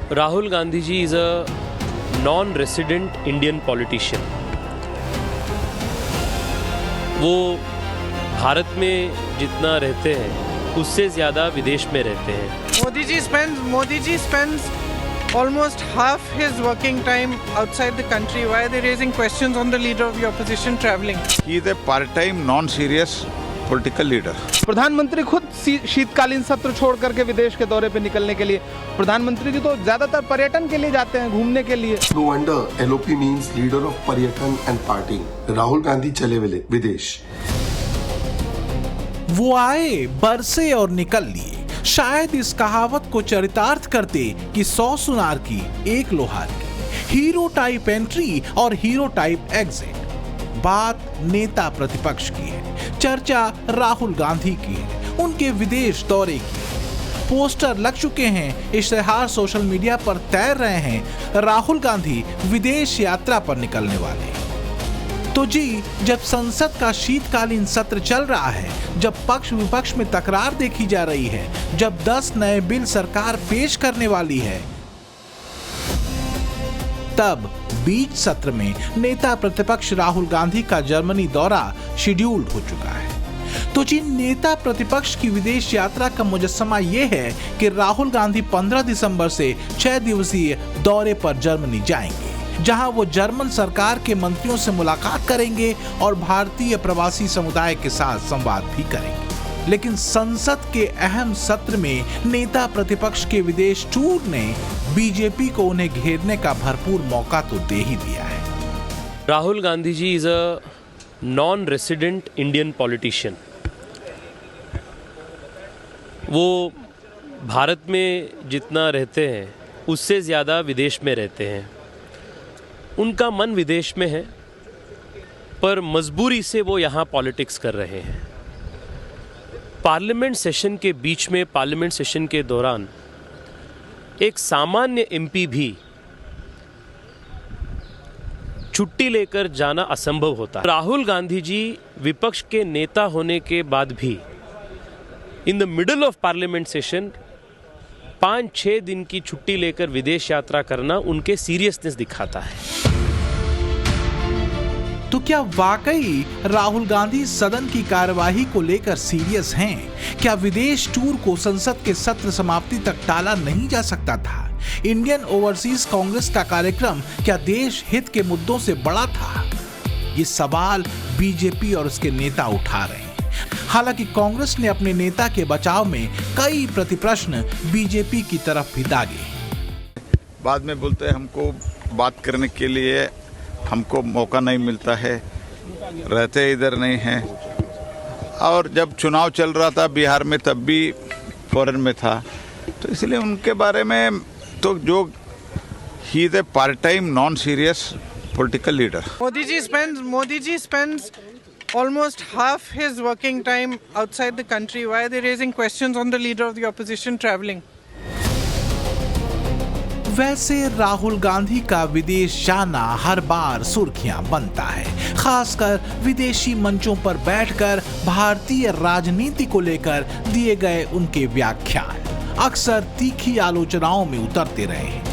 Rahul Gandhi ji is a non-resident Indian politician. वो भारत में जितना रहते हैं उससे ज़्यादा विदेश में रहते हैं। Modi ji spends almost half his working time outside the country. Why are they raising questions on the leader of the opposition traveling? He is a part-time, non-serious political leader. प्रधानमंत्री खुद शीतकालीन सत्र छोड़ करके विदेश के दौरे पे निकलने के लिए, प्रधानमंत्री जी तो ज्यादातर पर्यटन के लिए जाते हैं, घूमने के लिए। No wonder LOP means leader of पर्यटन and partying. राहुल गांधी चले विदेश। वो आए, बरसे और निकल लिए। शायद इस कहावत को चरितार्थ करते कि 100 सुनार की एक लोहार की। हीरो टाइप एंट्री और हीरो टाइप एग्जिट। बात नेता प्रतिपक्ष की है, चर्चा राहुल गांधी की है, उनके विदेश दौरे की। पोस्टर लग चुके हैं, इश्तेहार सोशल मीडिया पर तैर रहे हैं, राहुल गांधी विदेश यात्रा पर निकलने वाले। तो जी, जब संसद का शीतकालीन सत्र चल रहा है, जब पक्ष विपक्ष में तकरार देखी जा रही है, जब 10 नए बिल सरकार पेश करने वाली है, तब बीच सत्र में नेता प्रतिपक्ष राहुल गांधी का जर्मनी दौरा शेड्यूल्ड हो चुका है। तो जिन नेता प्रतिपक्ष की विदेश यात्रा का मुजस्समा यह है कि राहुल गांधी 15 दिसंबर से 6 दिवसीय दौरे पर जर्मनी जाएंगे, जहां वो जर्मन सरकार के मंत्रियों से मुलाकात करेंगे और भारतीय प्रवासी समुदाय के साथ संवाद भी करेंगे। लेकिन संसद के अहम सत्र में नेता प्रतिपक्ष के विदेश टूर ने बीजेपी को उन्हें घेरने का भरपूर मौका तो दे ही दिया है। Rahul Gandhi ji is a non resident Indian politician. वो भारत में जितना रहते हैं उससे ज़्यादा विदेश में रहते हैं। उनका मन विदेश में है, पर मजबूरी से वो यहाँ पॉलिटिक्स कर रहे हैं। पार्लियामेंट सेशन के बीच में, पार्लियामेंट सेशन के दौरान एक सामान्य एमपी भी छुट्टी लेकर जाना असंभव होता है। राहुल गांधी जी विपक्ष के नेता होने के बाद भी in the middle of parliament session 5-6 दिन की छुट्टी लेकर विदेश यात्रा करना उनके सीरियसनेस दिखाता है। तो क्या वाकई राहुल गांधी सदन की कार्यवाही को लेकर सीरियस हैं? क्या विदेश टूर को संसद के सत्र समाप्ति तक टाला नहीं जा सकता था? इंडियन ओवरसीज कांग्रेस का कार्यक्रम क्या देश हित के मुद्दों से बड़ा था? ये सवाल बीजेपी और उसके नेता उठा रहे हैं। हालांकि कांग्रेस ने अपने नेता के बचाव में कई प्रतिप्रश्न बीजेपी की तरफ भी दागे। बाद में बोलते हैं हमको बात करने के लिए हमको मौका नहीं मिलता है, रहते इधर नहीं हैं। और जब चुनाव चल रहा था बिहार में तब भी फॉरेन में था, तो इसलिए उनके बारे में तो जो he is a part time non serious political leader. Modi ji spends almost half his working time outside the country. Why are they raising questions on the leader of the opposition traveling? वैसे राहुल गांधी का विदेश जाना हर बार सुर्खियां बनता है, खासकर विदेशी मंचों पर बैठकर भारतीय राजनीति को लेकर दिए गए उनके व्याख्यान अक्सर तीखी आलोचनाओं में उतरते रहे हैं।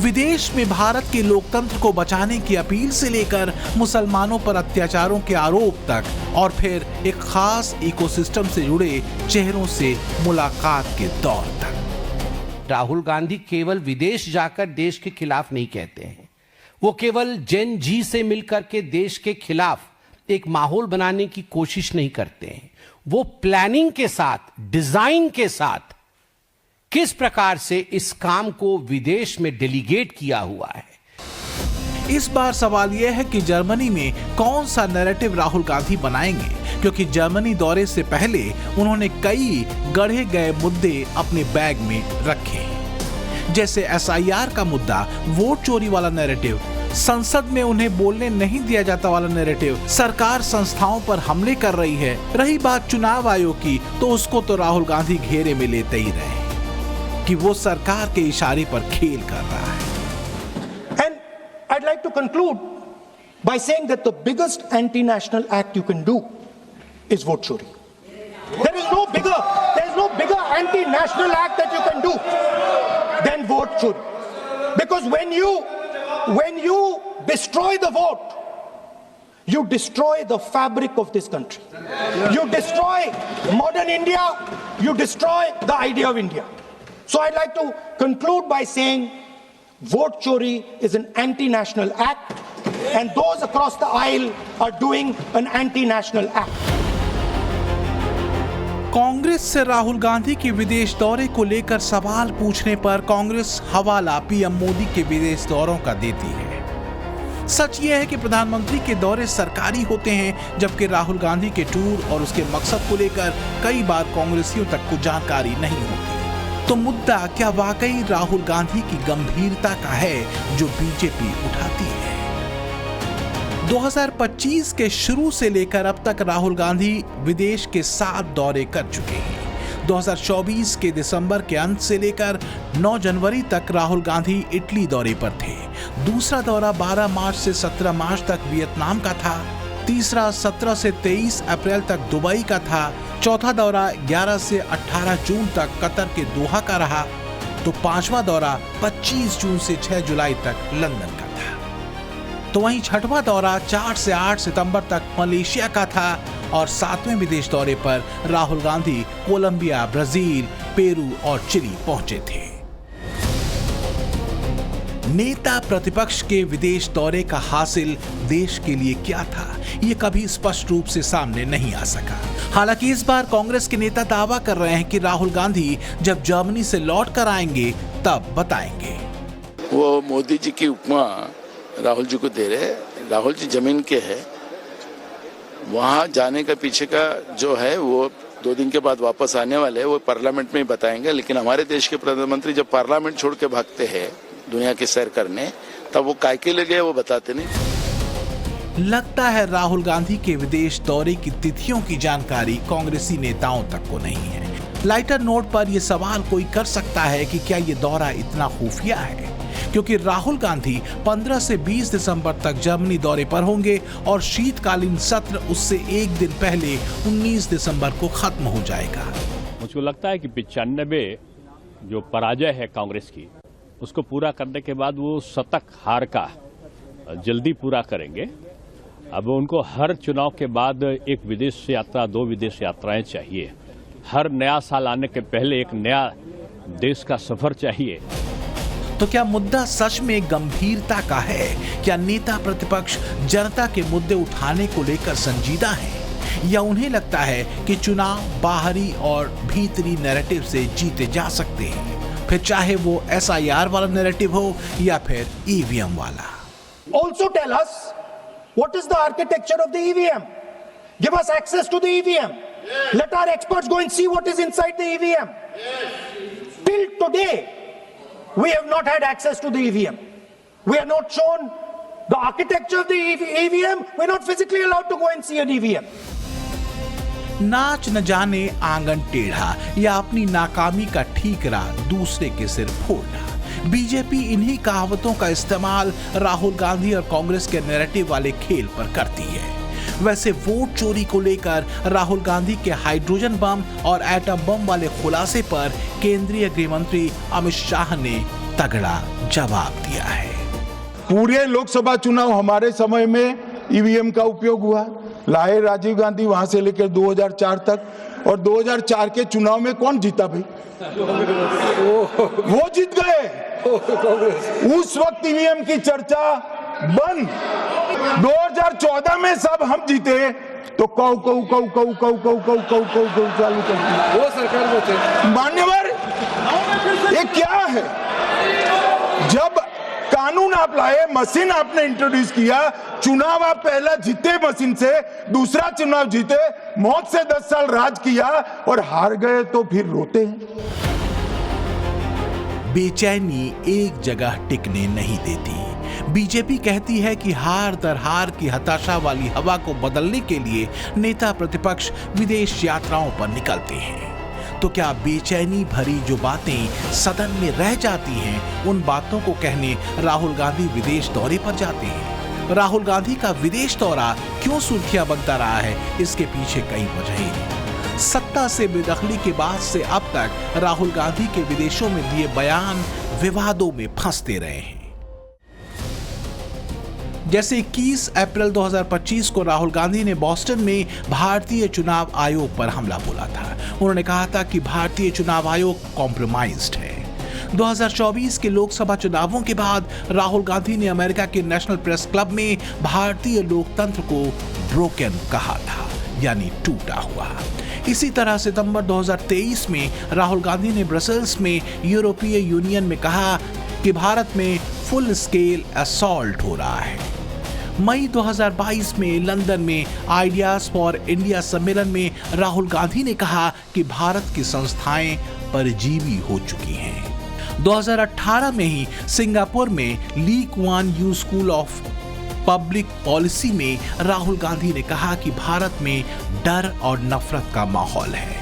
विदेश में भारत के लोकतंत्र को बचाने की अपील से लेकर मुसलमानों पर अत्याचारों के आरोप तक, और फिर एक खास इकोसिस्टम से जुड़े चेहरों से मुलाकात के दौर तक। राहुल गांधी केवल विदेश जाकर देश के खिलाफ नहीं कहते हैं, वो केवल जेन जी से मिलकर के देश के खिलाफ एक माहौल बनाने की कोशिश नहीं करते हैं। वो प्लानिंग के साथ, डिजाइन के साथ किस प्रकार से इस काम को विदेश में डेलीगेट किया हुआ है। इस बार सवाल यह है कि जर्मनी में कौन सा नैरेटिव राहुल गांधी बनाएंगे, क्योंकि जर्मनी दौरे से पहले उन्होंने कई गढ़े गए मुद्दे अपने बैग में रखे हैं, जैसे SIR का मुद्दा, वोट चोरी वाला नैरेटिव, संसद में उन्हें बोलने नहीं दिया जाता वाला नैरेटिव, सरकार संस्थाओं पर हमले कर रही है। रही बात चुनाव आयोग की, तो उसको तो राहुल गांधी घेरे में लेते ही रहे कि वो सरकार के इशारे पर खेल कर रहा है। I'd like to conclude by saying that the biggest anti-national act you can do is vote chori. There is no bigger anti-national act that you can do than vote chori. Because when you destroy the vote, you destroy the fabric of this country. You destroy modern India, you destroy the idea of India. So I'd like to conclude by saying vote chori is an anti-national act, and those across the aisle are doing an anti-national act. Congress से राहुल गांधी के विदेश दौरे को लेकर सवाल पूछने पर कांग्रेस हवाला पीएम मोदी के विदेश दौरों का देती है। सच यह है कि प्रधानमंत्री के दौरे सरकारी होते हैं, जबकि राहुल गांधी के टूर और उसके मकसद को लेकर कई बार कांग्रेसियों तक को जानकारी नहीं होती। तो मुद्दा क्या वाकई राहुल गांधी की गंभीरता का है जो बीजेपी उठाती है? 2025 के शुरू से लेकर अब तक राहुल गांधी विदेश के 7 दौरे कर चुके हैं। 2024 के दिसंबर के अंत से लेकर 9 जनवरी तक राहुल गांधी इटली दौरे पर थे। दूसरा दौरा 12 मार्च से 17 मार्च तक वियतनाम का था। तीसरा 17 से 23 अप्रैल तक दुबई का था। चौथा दौरा 11 से 18 जून तक कतर के दोहा का रहा। तो पांचवा दौरा 25 जून से 6 जुलाई तक लंदन का था। तो वहीं छठवां दौरा 4 से 8 सितंबर तक मलेशिया का था और 7वें विदेश दौरे पर Rahul Gandhi Colombia, Brazil, Peru और चिली पहुंचे थे। नेता प्रतिपक्ष के विदेश दौरे का हासिल देश के लिए क्या था, ये कभी स्पष्ट रूप से सामने नहीं आ सका। हालांकि इस बार कांग्रेस के नेता दावा कर रहे हैं कि राहुल गांधी जब जर्मनी से लौट कर आएंगे तब बताएंगे। वो मोदी जी की उपमा राहुल जी को दे रहे। राहुल जी जमीन के हैं, वहाँ जाने का पीछे का जो है वो 2 दिन के बाद वापस आने वाले, वो पार्लियामेंट में ही बताएंगे। लेकिन हमारे देश के प्रधानमंत्री जब पार्लियामेंट छोड़ के भागते हैं दुनिया की सैर करने, तब वो काय के लिए गए वो बताते नहीं। लगता है राहुल गांधी के विदेश दौरे की तिथियों की जानकारी कांग्रेसी नेताओं तक को नहीं है। लाइटर नोट पर यह सवाल कोई कर सकता है कि क्या ये दौरा इतना खुफिया है, क्योंकि राहुल गांधी 15 से 20 दिसंबर तक जर्मनी दौरे पर होंगे और शीतकालीन सत्र उससे एक दिन पहले 19 दिसंबर को खत्म हो जाएगा। मुझको लगता है कि 95 जो पराजय है कांग्रेस की, उसको पूरा करने के बाद वो शतक हार का जल्दी पूरा करेंगे। अब उनको हर चुनाव के बाद एक विदेश यात्रा, 2 विदेश यात्राएं चाहिए। हर नया साल आने के पहले एक नया देश का सफर चाहिए। तो क्या मुद्दा सच में गंभीरता का है? क्या नेता प्रतिपक्ष जनता के मुद्दे उठाने को लेकर संजीदा हैं? या उन्हें लगता है कि चुनाव बाहरी और भीतरी नैरेटिव से जीते जा सकते हैं, फिर चाहे वो SIR वाला नैरेटिव हो या फिर EVM वाला? Also tell us what is the architecture of the EVM. Give us access to the EVM. Let our experts go and see what is inside the EVM. Till today, we have not had access to the EVM. We are not shown the architecture of the EVM. We're not physically allowed to go and see an EVM. नाच न जाने आंगन टेढ़ा या अपनी नाकामी का ठीकरा दूसरे के सिर फोड़ना। बीजेपी इन्हीं कहावतों का इस्तेमाल राहुल गांधी और कांग्रेस के नैरेटिव वाले खेल पर करती है। वैसे वोट चोरी को लेकर राहुल गांधी के हाइड्रोजन बम और एटम बम वाले खुलासे पर केंद्रीय गृह मंत्री अमित शाह ने तगड़ा जवाब दिया है। पूरे लोकसभा चुनाव हमारे समय में ईवीएम का उपयोग हुआ, लाए राजीव गांधी वहां से लेकर 2004 तक, और 2004 के चुनाव में कौन जीता भाई? वो जीत गए। उस वक्त ईवीएम की चर्चा बंद। 2014 में सब हम जीते तो कौ चालू करती वो सरकार में थे। मान्यवर, ये क्या है? जब कानून आप लाए, मशीन आपने इंट्रोड्यूस किया, चुनाव आप पहला जीते मशीन से, दूसरा चुनाव जीते, मौत से 10 साल राज किया और हार गए तो फिर रोते हैं। बेचैनी एक जगह टिकने नहीं देती। बीजेपी कहती है कि हार दर हार की हताशा वाली हवा को बदलने के लिए नेता प्रतिपक्ष विदेश यात्राओं पर निकलते हैं। तो क्या बेचैनी भरी जो बातें सदन में रह जाती हैं, उन बातों को कहने राहुल गांधी विदेश दौरे पर जाते हैं? राहुल गांधी का विदेश दौरा क्यों सुर्खियां बनता रहा है, इसके पीछे कई वजहें हैं। सत्ता से बेदखली के बाद से अब तक राहुल गांधी के विदेशों में दिए बयान, विवादों में फंसते रहे हैं। जैसे 21 अप्रैल 2025 को राहुल गांधी ने बोस्टन में भारतीय चुनाव आयोग पर हमला बोला था। उन्होंने कहा था कि भारतीय चुनाव आयोग कॉम्प्रोमाइज्ड है। 2024 के लोकसभा चुनावों के बाद राहुल गांधी ने अमेरिका के नेशनल प्रेस क्लब में भारतीय लोकतंत्र को ब्रोकन कहा था, यानी टूटा हुआ। इसी तरह सितंबर 2023 में राहुल गांधी ने ब्रसेल्स में यूरोपीय यूनियन में कहा कि भारत में फुल स्केल असॉल्ट हो रहा है। मई 2022 में लंदन में आइडियाज फॉर इंडिया सम्मेलन में राहुल गांधी ने कहा कि भारत की संस्थाएं परजीवी हो चुकी हैं। 2018 में ही सिंगापुर में Lee Kuan Yew School of Public Policy में राहुल गांधी ने कहा कि भारत में डर और नफरत का माहौल है।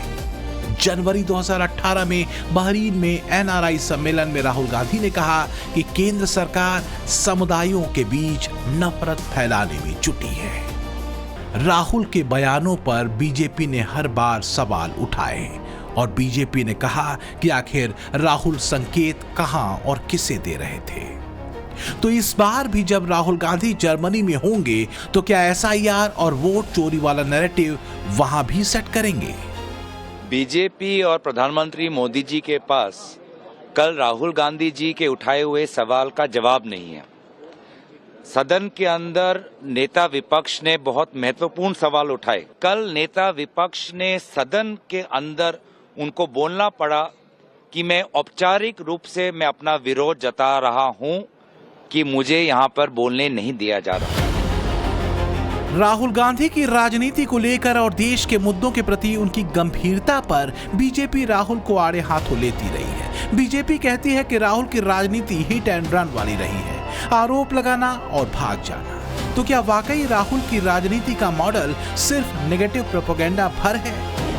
जनवरी 2018 में बहरीन में एनआरआई सम्मेलन में राहुल गांधी ने कहा कि केंद्र सरकार समुदायों के बीच नफरत फैलाने में जुटी है। राहुल के बयानों पर बीजेपी ने हर बार सवाल उठाए और बीजेपी ने कहा कि आखिर राहुल संकेत कहां और किसे दे रहे थे। तो इस बार भी जब राहुल गांधी जर्मनी में होंगे तो क्या एसआईआर और वोट चोरी वाला नैरेटिव वहां भी सेट करेंगे? बीजेपी और प्रधानमंत्री मोदी जी के पास कल राहुल गांधी जी के उठाए हुए सवाल का जवाब नहीं है। सदन के अंदर नेता विपक्ष ने बहुत महत्वपूर्ण सवाल उठाए। कल नेता विपक्ष ने सदन के अंदर उनको बोलना पड़ा कि मैं औपचारिक रूप से मैं अपना विरोध जता रहा हूं कि मुझे यहां पर बोलने नहीं दिया जा रहा। राहुल गांधी की राजनीति को लेकर और देश के मुद्दों के प्रति उनकी गंभीरता पर बीजेपी राहुल को आड़े हाथों लेती रही है। बीजेपी कहती है कि राहुल की राजनीति हिट एंड रन वाली रही है, आरोप लगाना और भाग जाना। तो क्या वाकई राहुल की राजनीति का मॉडल सिर्फ नेगेटिव प्रोपेगेंडा भर है?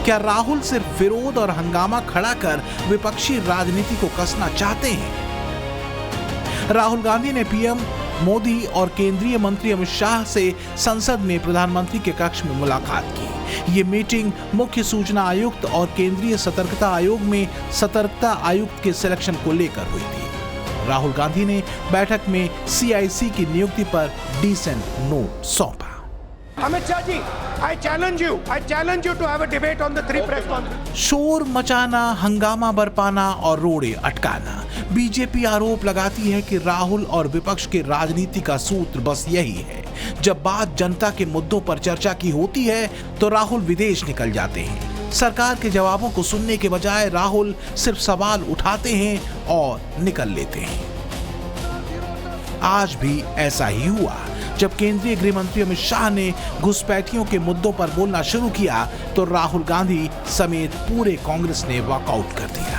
क्या राहुल सिर्फ विरोध और हंगामा खड़ा कर विपक्षी राजनीति को कसना चाहते हैं? राहुल गांधी ने पीएम मोदी और केंद्रीय मंत्री अमित शाह से संसद में प्रधानमंत्री के कक्ष में मुलाकात की। ये मीटिंग मुख्य सूचना आयुक्त और केंद्रीय सतर्कता आयोग में सतर्कता आयुक्त के सिलेक्शन को लेकर हुई थी। राहुल गांधी ने बैठक में सीआईसी की नियुक्ति पर डिसेंट नोट सौंपा। Amit Shah ji, I challenge you to have a debate on the 3 press conferences. शोर मचाना, हंगामा बरपाना और रोड़े अटकाना। बीजेपी आरोप लगाती है कि राहुल और विपक्ष के राजनीति का सूत्र बस यही है। जब बात जनता के मुद्दों पर चर्चा की होती है तो राहुल विदेश निकल जाते हैं। सरकार के जवाबों को सुनने के बजाय राहुल सिर्फ सवाल उठाते हैं और निकल लेते हैं। आज भी ऐसा ही हुआ। जब केंद्रीय गृह मंत्री अमित शाह ने घुसपैठियों के मुद्दों पर बोलना शुरू किया तो राहुल गांधी समेत पूरे कांग्रेस ने वॉकआउट कर दिया।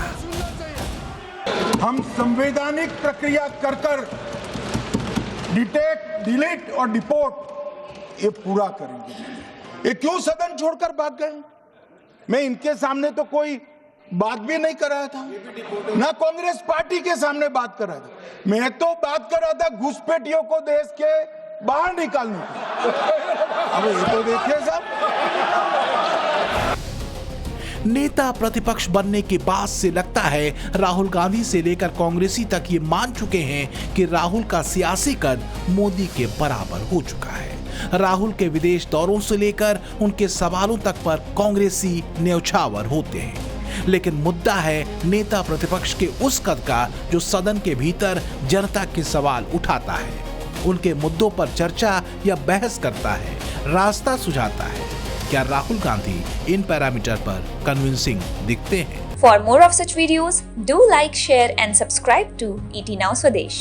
हम संवैधानिक प्रक्रिया कर डिलीट और डिपोर्ट ये पूरा करेंगे। ये क्यों सदन छोड़कर भाग गए? मैं इनके सामने तो कोई बात भी नहीं कर रहा था, ना कांग्रेस पार्टी के सामने बात कर रहा था। मैं तो बात कर रहा था घुसपैठियों को देश के बाहर निकालने की। अब ये तो देखिए साहब, नेता प्रतिपक्ष बनने के बाद से लगता है राहुल गांधी से लेकर कांग्रेसी तक ये मान चुके हैं कि राहुल का सियासी कद मोदी के बराबर हो चुका है। राहुल के विदेश दौरों से लेकर उनके सवालों तक पर कांग्रेसी न्यौछावर होते हैं। लेकिन मुद्दा है नेता प्रतिपक्ष के उस कद का जो सदन के भीतर जनता के सवाल उठाता है, उनके मुद्दों पर चर्चा या बहस करता है, रास्ता सुझाता है। क्या राहुल गांधी इन पैरामीटर पर कन्विंसिंग दिखते हैं? For more of such videos, do like, share and subscribe to ET Now Swadesh.